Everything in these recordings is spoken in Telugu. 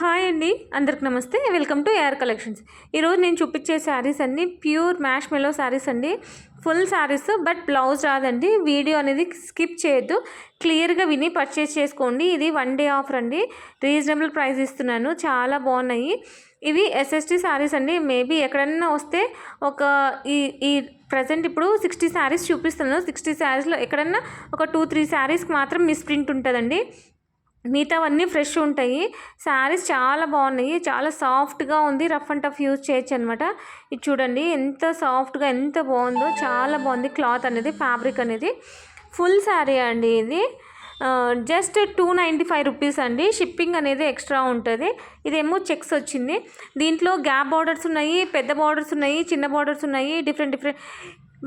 హాయ్ అండి, అందరికి నమస్తే. Welcome to AR collections. ఈరోజు నేను చూపించే శారీస్ అన్నీ ప్యూర్ మ్యాష్ మెలో శారీస్ అండి. ఫుల్ శారీస్, బట్ బ్లౌజ్ రాదండి. వీడియో అనేది స్కిప్ చేయొద్దు, క్లియర్గా విని పర్చేస్ చేసుకోండి. ఇది 1 డే ఆఫర్ అండి. రీజనబుల్ ప్రైస్ ఇస్తున్నాను, చాలా బాగున్నాయి. ఇవి ఎస్ఎస్టీ శారీస్ అండి. మేబీ ఎక్కడన్నా వస్తే ఒక ఈ ఈ ప్రజెంట్ ఇప్పుడు 60 శారీస్ చూపిస్తున్నాను. 60 శారీస్లో ఎక్కడన్నా ఒక 2-3 శారీస్కి మాత్రం మిస్ ప్రింట్ ఉంటుందండి. మిగతావన్నీ ఫ్రెష్ ఉంటాయి. శారీస్ చాలా బాగున్నాయి, చాలా సాఫ్ట్గా ఉంది. రఫ్ అండ్ టఫ్ యూజ్ చేయొచ్చు అనమాట. ఇది చూడండి ఎంత సాఫ్ట్గా, ఎంత బాగుందో, చాలా బాగుంది. క్లాత్ అనేది, ఫ్యాబ్రిక్ అనేది ఫుల్ శారీ అండి. ఇది జస్ట్ 295 రూపీస్ అండి. షిప్పింగ్ అనేది ఎక్స్ట్రా ఉంటుంది. ఇదేమో చెక్స్ వచ్చింది. దీంట్లో గ్యాప్ బార్డర్స్ ఉన్నాయి, పెద్ద బార్డర్స్ ఉన్నాయి, చిన్న బార్డర్స్ ఉన్నాయి, డిఫరెంట్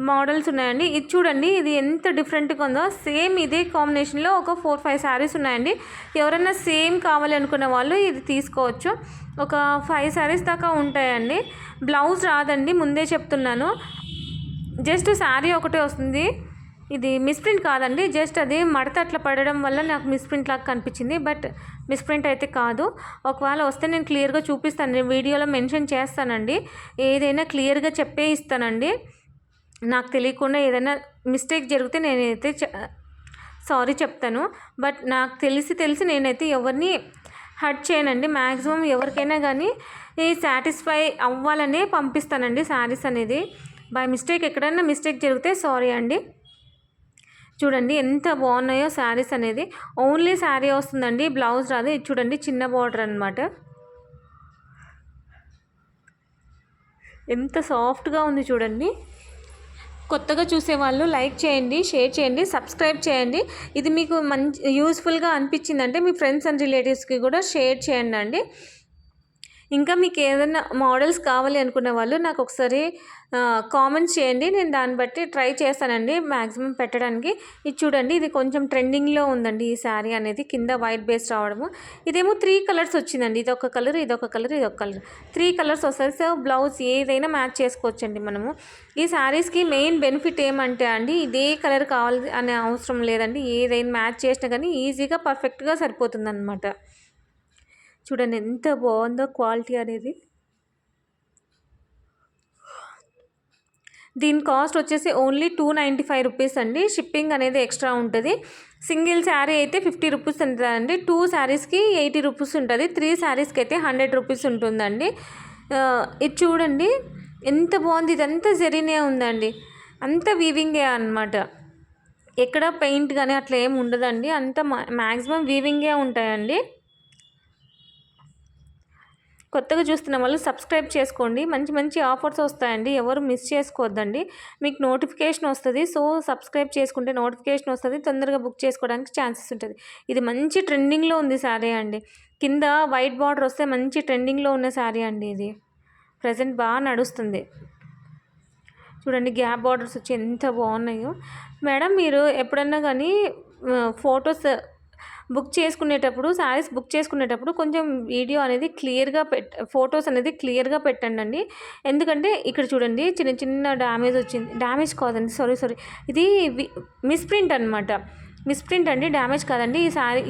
మోడల్స్ ఉన్నాయండి. ఇది చూడండి, ఇది ఎంత డిఫరెంట్గా ఉందో. సేమ్ ఇదే కాంబినేషన్లో ఒక 4-5 శారీస్ ఉన్నాయండి. ఎవరైనా సేమ్ కావాలి అనుకున్న వాళ్ళు ఇది తీసుకోవచ్చు. ఒక 5 శారీస్ దాకా ఉంటాయండి. బ్లౌజ్ రాదండి, ముందే చెప్తున్నాను. జస్ట్ శారీ ఒకటే వస్తుంది. ఇది మిస్ప్రింట్ కాదండి, జస్ట్ అది మడత అట్లా పడడం వల్ల నాకు మిస్ప్రింట్ లాగా కనిపించింది. బట్ మిస్ప్రింట్ అయితే కాదు. ఒకవేళ వస్తే నేను క్లియర్గా చూపిస్తాను, వీడియోలో మెన్షన్ చేస్తానండి. ఏదైనా క్లియర్గా చెప్పే ఇస్తానండి. నాకు తెలియకుండా ఏదైనా మిస్టేక్ జరిగితే నేనైతే సారీ చెప్తాను. బట్ నాకు తెలిసి నేనైతే ఎవరిని హర్ట్ చేయనండి. మ్యాక్సిమం ఎవరికైనా కానీ సాటిస్ఫై అవ్వాలనే పంపిస్తానండి శారీస్ అనేది. బై మిస్టేక్ ఎక్కడైనా మిస్టేక్ జరిగితే సారీ అండి. చూడండి ఎంత బాగున్నాయో శారీస్ అనేది. ఓన్లీ శారీ వస్తుందండి, బ్లౌజ్ రాదు. ఇది చూడండి, చిన్న బార్డర్ అనమాట. ఎంత సాఫ్ట్గా ఉంది చూడండి. కొత్తగా చూసేవాళ్ళు లైక్ చేయండి, షేర్ చేయండి, సబ్స్క్రైబ్ చేయండి. ఇది మీకు మంచి యూస్ఫుల్గా అనిపించిందంటే మీ ఫ్రెండ్స్ అండ్ రిలేటివ్స్కి కూడా షేర్ చేయండి అండి. ఇంకా మీకు ఏదైనా మోడల్స్ కావాలి అనుకున్న వాళ్ళు నాకు ఒకసారి కామెంట్స్ చేయండి. నేను దాన్ని బట్టి ట్రై చేస్తానండి మ్యాక్సిమం పెట్టడానికి. ఇది చూడండి, ఇది కొంచెం ట్రెండింగ్లో ఉందండి ఈ శారీ అనేది. కింద వైట్ బేస్ రావడము. ఇదేమో 3 కలర్స్ వచ్చిందండి. ఇదొక కలర్, ఇదొక కలర్, ఇదొక కలర్. 3 కలర్స్ వస్తాయి. సో బ్లౌజ్ ఏదైనా మ్యాచ్ చేసుకోవచ్చండి మనము. ఈ శారీస్కి మెయిన్ బెనిఫిట్ ఏమంటే అండి, ఇదే కలర్ కావాలి అనే అవసరం లేదండి. ఏదైనా మ్యాచ్ చేసినా కానీ ఈజీగా పర్ఫెక్ట్గా సరిపోతుంది అనమాట. చూడండి ఎంత బాగుందో క్వాలిటీ అనేది. దీని కాస్ట్ వచ్చేసి ఓన్లీ 295 రూపీస్ అండి. షిప్పింగ్ అనేది ఎక్స్ట్రా ఉంటుంది. సింగిల్ శారీ అయితే 50 రూపీస్ ఉంటుందండి. 2 శారీస్కి 80 రూపీస్ ఉంటుంది. 3 శారీస్కి అయితే 100 రూపీస్ ఉంటుందండి. ఇది చూడండి ఎంత బాగుంది. ఇదంతా జరీనే ఉందండి, అంత వీవింగే అనమాట. ఎక్కడ పెయింట్ కానీ అట్లా ఏమి ఉండదండి. అంత మ్యాక్సిమం వీవింగే ఉంటాయండి. కొత్తగా చూస్తున్న వాళ్ళు సబ్స్క్రైబ్ చేసుకోండి. మంచి మంచి ఆఫర్స్ వస్తాయండి, ఎవరు మిస్ చేసుకోవద్దండి. మీకు నోటిఫికేషన్ వస్తుంది. సో సబ్స్క్రైబ్ చేసుకుంటే నోటిఫికేషన్ వస్తుంది, తొందరగా బుక్ చేసుకోవడానికి ఛాన్సెస్ ఉంటుంది. ఇది మంచి ట్రెండింగ్లో ఉంది శారీ అండి. కింద వైట్ బార్డర్ వస్తే మంచి ట్రెండింగ్లో ఉన్న శారీ అండి. ఇది ప్రజెంట్ బాగా నడుస్తుంది. చూడండి గ్యాప్ బార్డర్స్ వచ్చి ఎంత బాగున్నాయో. మేడం మీరు ఎప్పుడన్నా కానీ ఫొటోస్ బుక్ చేసుకునేటప్పుడు, శారీస్ బుక్ చేసుకునేటప్పుడు కొంచెం వీడియో అనేది క్లియర్గా ఫొటోస్ అనేది క్లియర్గా పెట్టండి. ఎందుకంటే ఇక్కడ చూడండి చిన్న చిన్న డ్యామేజ్ వచ్చింది. డ్యామేజ్ కాదండి, సారీ, ఇది మిస్ప్రింట్ అనమాట. మిస్ప్రింట్ అండి, డ్యామేజ్ కాదండి.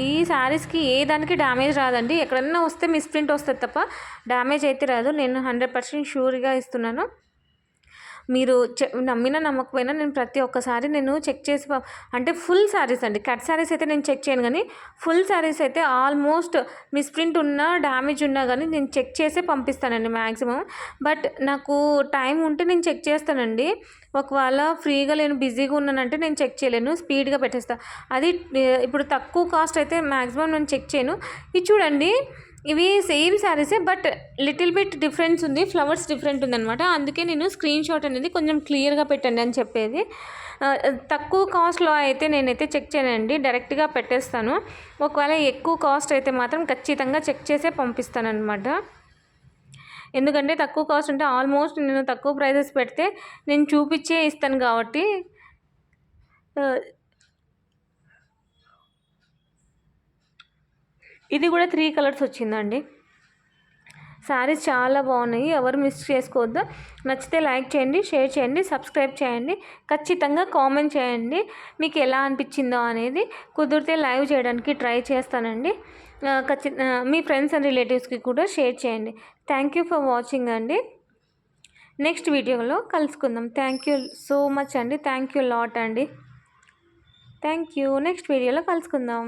ఈ శారీస్కి ఏ దానికి డ్యామేజ్ రాదండి. ఎక్కడన్నా వస్తే మిస్ప్రింట్ వస్తుంది తప్ప డ్యామేజ్ అయితే రాదు. నేను 100% షూర్గా ఇస్తున్నాను. మీరు నమ్మినా నమ్మకపోయినా నేను ప్రతి ఒక్కసారి నేను చెక్ చేసి, అంటే ఫుల్ శారీస్ అండి. కట్ శారీస్ అయితే నేను చెక్ చేయను, కానీ ఫుల్ శారీస్ అయితే ఆల్మోస్ట్ మిస్ప్రింట్ ఉన్నా డ్యామేజ్ ఉన్నా కానీ నేను చెక్ చేసే పంపిస్తానండి మ్యాక్సిమం. బట్ నాకు టైం ఉంటే నేను చెక్ చేస్తానండి. ఒకవేళ ఫ్రీగా నేను బిజీగా ఉన్నానంటే నేను చెక్ చేయలేను, స్పీడ్గా పెట్టేస్తాను. అది ఇప్పుడు తక్కువ కాస్ట్ అయితే మ్యాక్సిమం నేను చెక్ చేయను. ఇది చూడండి, ఇవి సేమ్ శారీసే, బట్ లిటిల్ బిట్ డిఫరెన్స్ ఉంది. ఫ్లవర్స్ డిఫరెంట్ ఉందనమాట. అందుకే నేను స్క్రీన్ షాట్ అనేది కొంచెం క్లియర్గా పెట్టండి అని చెప్పేది. తక్కువ కాస్ట్లో అయితే నేనైతే చెక్ చేయనండి, డైరెక్ట్గా పెట్టేస్తాను. ఒకవేళ ఎక్కువ కాస్ట్ అయితే మాత్రం ఖచ్చితంగా చెక్ చేసే పంపిస్తాను అనమాట. ఎందుకంటే తక్కువ కాస్ట్ అంటే ఆల్మోస్ట్ నేను తక్కువ ప్రైజెస్ పెడితే నేను చూపించే ఇస్తాను కాబట్టి. ఇది కూడా 3 కలర్స్ వచ్చిందండి. శారీస్ చాలా బాగున్నాయి, ఎవరు మిస్ చేసుకోవద్దు. నచ్చితే లైక్ చేయండి, షేర్ చేయండి, సబ్స్క్రైబ్ చేయండి. ఖచ్చితంగా కామెంట్ చేయండి మీకు ఎలా అనిపించిందో అనేది. కుదిరితే లైవ్ చేయడానికి ట్రై చేస్తానండి. మీ ఫ్రెండ్స్ అండ్ రిలేటివ్స్కి కూడా షేర్ చేయండి. థ్యాంక్ యూ ఫర్ వాచింగ్ అండి. నెక్స్ట్ వీడియోలో కలుసుకుందాం. థ్యాంక్ యూ సో మచ్ అండి. థ్యాంక్ యూ లాట్ అండి. Thank you. నెక్స్ట్ వీడియోలో కలుసుకుందాం.